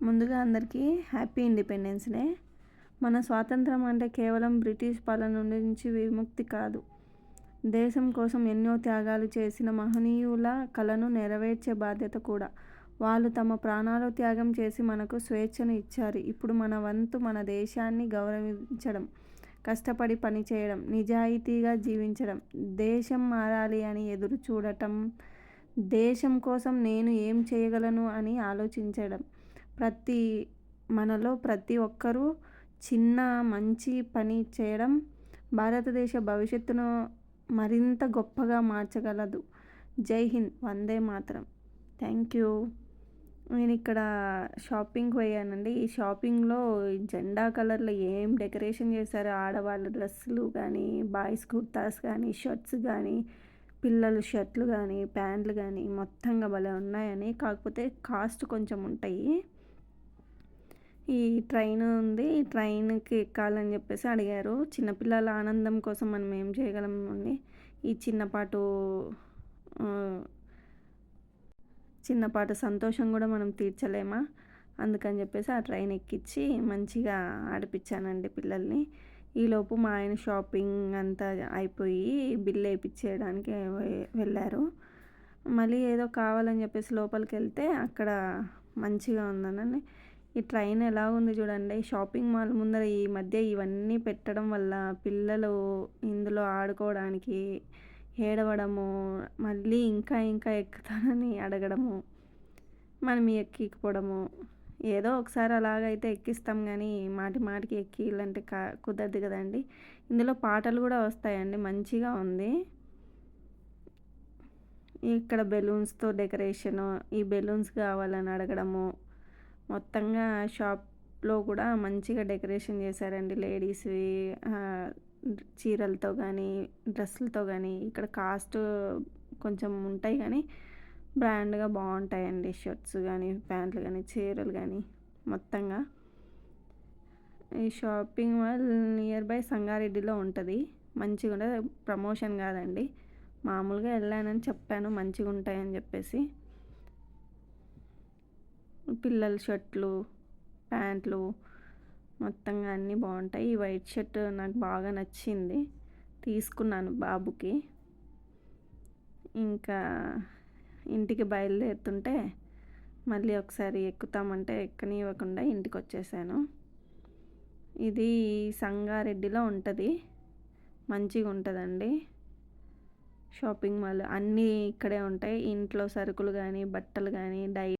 ముందుగా అందరికీ happy independence day. మన స్వాతంత్రం అంటే కేవలం బ్రిటిష్ పాలన నుంచి విముక్తి కాదు, దేశం కోసం ఎన్నో త్యాగాలు చేసిన మహనీయుల కలను నెరవేర్చే బాధ్యత కూడా. వాళ్ళు తమ ప్రాణాలు త్యాగం చేసి మనకు స్వేచ్ఛను ఇచ్చారు. ఇప్పుడు మన వంతు మన దేశాన్ని గౌరవించడం, కష్టపడి పనిచేయడం, నిజాయితీగా జీవించడం, దేశం మారాలి అని ఎదురు చూడటం, దేశం కోసం నేను ఏం చేయగలను అని ఆలోచించడం. మనలో ప్రతి ఒక్కరూ చిన్న మంచి పని చేయడం భారతదేశ భవిష్యత్తును మరింత గొప్పగా మార్చగలదు. జై హింద్, వందే మాతరం. Thank you. నేను ఇక్కడ షాపింగ్కి పోయానండి. ఈ షాపింగ్లో జెండా కలర్లో ఏం డెకరేషన్ చేశారో, ఆడవాళ్ళ డ్రెస్సులు కానీ, బాయ్స్ కుర్తాస్ కానీ, షర్ట్స్ కానీ, పిల్లల షర్ట్లు కానీ, ప్యాంట్లు కానీ మొత్తంగా భలే ఉన్నాయని. కాకపోతే కాస్ట్ కొంచెం ఉంటాయి. ఈ ట్రైన్ ఉంది, ఈ ట్రైన్కి ఎక్కాలని చెప్పేసి అడిగారు. చిన్నపిల్లల ఆనందం కోసం మనం ఏం చేయగలం అండి. ఈ చిన్నపాటు సంతోషం కూడా మనం తీర్చలేమా? అందుకని చెప్పేసి ఆ ట్రైన్ ఎక్కించి మంచిగా ఆడిపించానండి పిల్లల్ని. ఈలోపు మా ఆయన షాపింగ్ అంతా అయిపోయి బిల్ వేయించేయడానికి వెళ్ళారు. మళ్ళీ ఏదో కావాలని చెప్పేసి లోపలికి వెళ్తే అక్కడ మంచిగా ఉందనండి. ఈ ట్రైన్ ఎలా ఉంది చూడండి. షాపింగ్ మాల్ ముందర ఈ మధ్య ఇవన్నీ పెట్టడం వల్ల పిల్లలు ఇందులో ఆడుకోవడానికి ఏడవడము, మళ్ళీ ఇంకా ఇంకా ఎక్కుతానని అడగడము, మనం ఎక్కిపోవడము. ఏదో ఒకసారి అలాగైతే ఎక్కిస్తాం కానీ మాటి మాటికి ఎక్కియాలంటే కుదరదు కదండి. ఇందులో పాటలు కూడా వస్తాయండి, మంచిగా ఉంది. ఇక్కడ బెలూన్స్తో డెకరేషను, ఈ బెలూన్స్ కావాలని అడగడము, మొత్తంగా షాప్లో కూడా మంచిగా డెకరేషన్ చేశారండి. లేడీస్వి చీరలతో కానీ, డ్రెస్సులతో కానీ. ఇక్కడ కాస్ట్ కొంచెం ఉంటాయి కానీ బ్రాండ్గా బాగుంటాయండి. షర్ట్స్ కానీ, ప్యాంట్లు కానీ, చీరలు కానీ. మొత్తంగా ఈ షాపింగ్ మాల్ నియర్ బై సంగారెడ్డిలో ఉంటుంది. మంచిగా ఉంటుంది. ప్రమోషన్ కాదండి, మామూలుగా వెళ్ళానని చెప్పాను మంచిగా ఉంటాయని చెప్పేసి. పిల్లల షర్ట్లు, ప్యాంట్లు మొత్తంగా అన్నీ బాగుంటాయి. ఈ వైట్ షర్ట్ నాకు బాగా నచ్చింది, తీసుకున్నాను బాబుకి. ఇంకా ఇంటికి బయలుదేరుతుంటే మళ్ళీ ఒకసారి ఎక్కుతామంటే ఎక్కనివ్వకుండా ఇంటికి వచ్చేసాను. ఇది సంగారెడ్డిలో ఉంటుంది, మంచిగా ఉంటుందండి షాపింగ్ మాల్. అన్నీ ఇక్కడే ఉంటాయి. ఇంట్లో సరుకులు కానీ, బట్టలు కానీ,